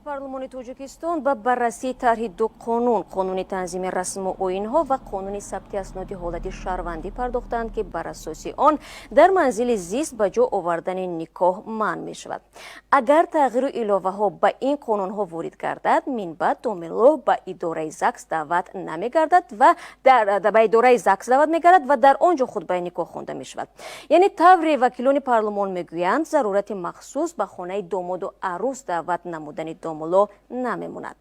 پارلمان توجیکستان با بررسی طرح دو قانون تنظیم رسم و آیین‌ها و قانون ثبت اسناد حالت شهروندی پرداختند که بر اساس آن در منزل زیست به جا آوردن نکاح منع می شود. اگر تغییر و علاوه ها به این قانون ها وارد گردد، من بعد دوملو به اداره زکس دعوت نمی گردد و به اداره زکس دعوت می گردد و در آنجا خطبه نکاح خوانده می شود. یعنی طور وکیلان پارلمان می گویند ضرورت مخصوص به خانه داماد و عروس دعوت نمودن دوملو نمیموند.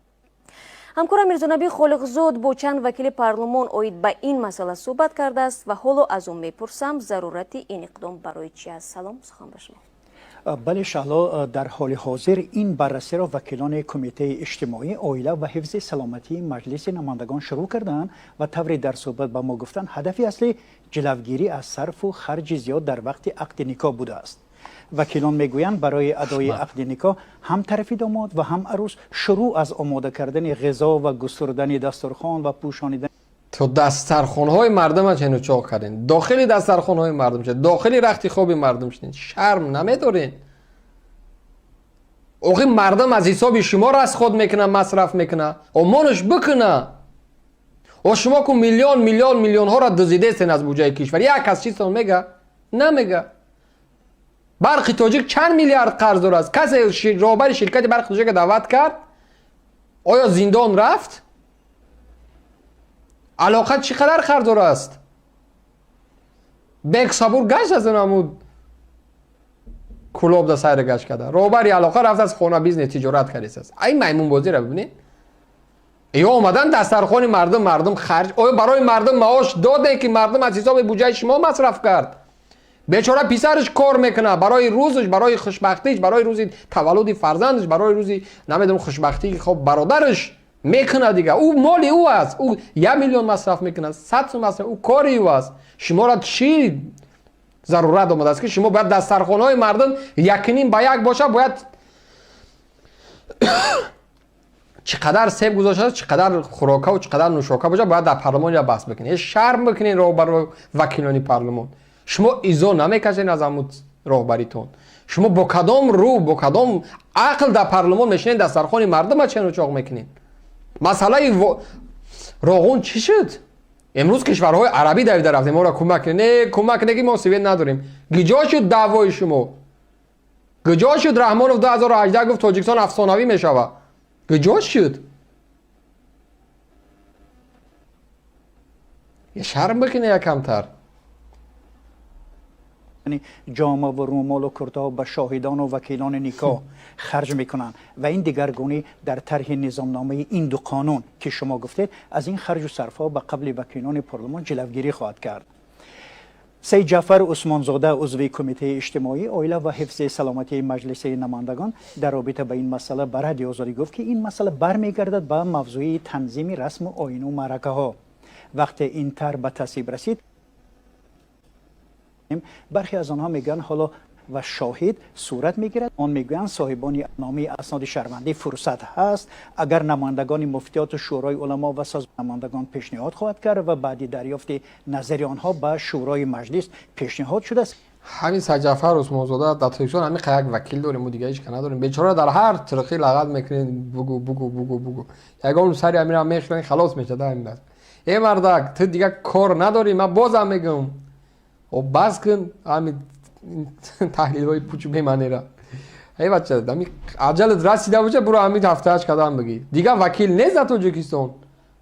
همکارم میرزانبی خالقزاد با چند وکیل پارلمان اوید به این مسئله صحبت کرده است و حالا از اون میپرسم ضرورت این اقدام برای چی است. سلام، سخن به شما. بله شهلا، در حال حاضر این بررسی را وکیلان کمیته اجتماعی عائله و حفظ سلامتی مجلس نمایندگان شروع کردند و طوری در صحبت به ما گفتند هدف اصلی جلوگیری از صرف و خرج زیاد در وقت عقد نکاح بوده است. وکیلان میگویند برای ادای عقد نکاح هم طرف داماد و هم عروس شروع از آماده کردن غذا و گستردن دسترخوان و پوشانیدن تو دسترخوان‌های مردم چنو چاق کردین، داخل دسترخوان‌های مردم شد، داخل رخت خواب مردم شدین، شرم نمیدارین؟ اوقی مردم از حساب شما را از خود میکنه، مصرف میکنه، امانش بکنه. و شما که میلیون ها را دزدیده استین از بودجه کشور، یک کس چیزتون میگه؟ نمیگه. برق تاجیک چند میلیارد قرض داره است؟ کسی رهبر شرکت برق تاجیک دعوت کرد؟ آیا زندان رفت؟ علاقه چقدر قرض داره است؟ بک صبور گشت از نمود کلوب دا سیر گشت کرده. رهبر علاقه رفت از خونه بیزنس تجارت کردیست است. این میمون بازی را ببینید. یا اومدن دسترخوان مردم خرج، آیا برای مردم معاش داده که مردم از حساب بودجه شما مصرف کرد؟ بیچاره پسرش کار میکنه برای روزش، برای خوشبختیش، برای روزی تولد فرزندش، برای روزی نمیدونم خوشبختی خب برادرش میکنه دیگه. او مالی او است. او 1 میلیون مصرف میکنه، 100 مصرف، او کاری او است. شما را چی ضرورت آمده است که شما باید دسترخوان‌های مردم یکنیم به یک باشه؟ باید چقدر سیب گذاشته، چقدر خوراکه و چقدر نوشاکه باشه باید در پارلمان یا بحث بکنید. شرم بکنید رهبر وکیلانی پارلمان. شما ایزو نمیکشین از عمود رهبریتون. شما با کدام رو، با کدام عقل در پارلمان میشینین دسترخوان مردم چنو چاق میکنین؟ مسئله راغون چی شد؟ امروز کشورهای عربی دویده رفتیم ما را کمک کنید. نه کمک نگی، ما سویت نداریم. گجا شد دعوای شما، گجا شد. رحمانوف 2018 گفت تاجیکستان افسانوی میشوه. گجا شد. یه شرم بکنه یکمتر. یعنی جامه و رومال و کرتا به شاهدان و وکیلان نکاح خرج میکنند و این دیگرگونی در طرح نظامنامه این دو قانون که شما گفتید از این خرج و صرفها به قبل وکیلان پارلمان جلوگیری خواهد کرد. سید جعفر عثمانزاده عضو کمیته اجتماعی عائله و حفظ سلامتی مجلس نمایندگان در رابطه به این مسئله به رادیو آزادی گفت که این مسئله برمیگردد به موضوع تنظیم رسم و آیین و معرکه ها. وقتی این طرح به تصویب رسید برخی از آنها میگن حالا و شاهد صورت میگیرد. آن میگویند صاحبان نامه اسناد شهروندی فرصت هست اگر نمایندگان مفتیات و شورای علما و سازمان نمایندگان پیشنهاد خواهد کرد و بعد دریافت نظر آنها به شورای مجلس پیشنهاد شده است. همین سید جعفر عثمانزاده در تلویزیون همین یک وکیل داریم و دیگه هیچ که نداریم. بیچاره در هر طرقی لغت میکنین بگو یگان سری امیر هم میخورن خلاص میشه در این دست. ای مردک تو دیگه کار نداری. من بازم میگم و بس کن همین تحلیل های پوچو بیمانی را. ای بچه دمی عجلت رسیده باشه برو همین هفته اش قدم بگی. دیگه وکیل نیست در توجیکستان.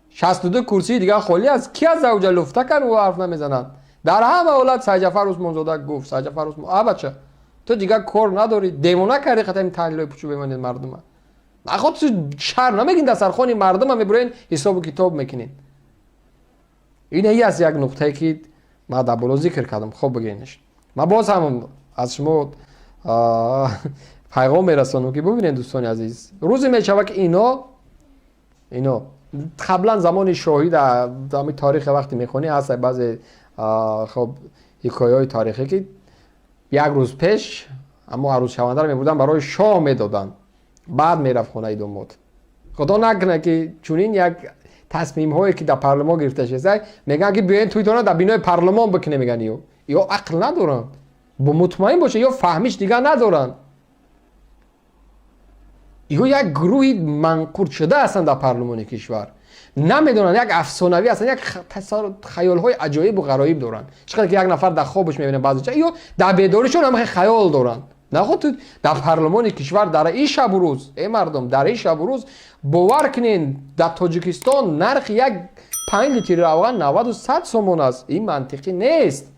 62 کرسی دیگه خالی از کی از زوجه لفته کن و حرف نمیزنن. در همه اولاد سید جعفر عثمانزاده گفت. سید جعفر عثمان بچه تو دیگه کار نداری، دیوونه کردی خاطر این تحلیل های پوچو بیمانی مردم. نخواد تو شر نمیگین دسترخوان مردم هم میبرین حساب و کتاب میکنین. این از یک نقطه که ما در بالا ذکر کردم. خب بگینش من باز هم از شما پیغام میرسانم که ببینید دوستان عزیز، روزی میشود که اینا قبلا زمان شاهی در تاریخ وقتی میخونی هست بعضی خب حکایه‌های تاریخی که یک روز پیش اما عروس شونده رو میبردن برای شاه میدادن بعد میرفت خونه داماد. خدا نکنه که چونین یک تصمیم هایی که در پارلمان گرفته شده میگن که بیاین توی دانه در بینای پارلمان بکنه. میگن یا عقل ندارن، با مطمئن باشه یا فهمیش دیگه ندارن. ایو یک گروهی منقورت شده هستند در پارلمان کشور، نمیدونن، یک افسانوی هستن، یک خیال های عجایب و غرایب دارن. چقدر که یک نفر در خوابش میبینه بعضی چیزا، ایو در بیداریشون هم خیال دارن. نه خود تو در پارلمان کشور در این شب و روز، ای مردم، در این شب و روز باور کنین در تاجیکستان نرخ یک 5 لیتر روغن 90 و 100 سومون است. این منطقی نیست.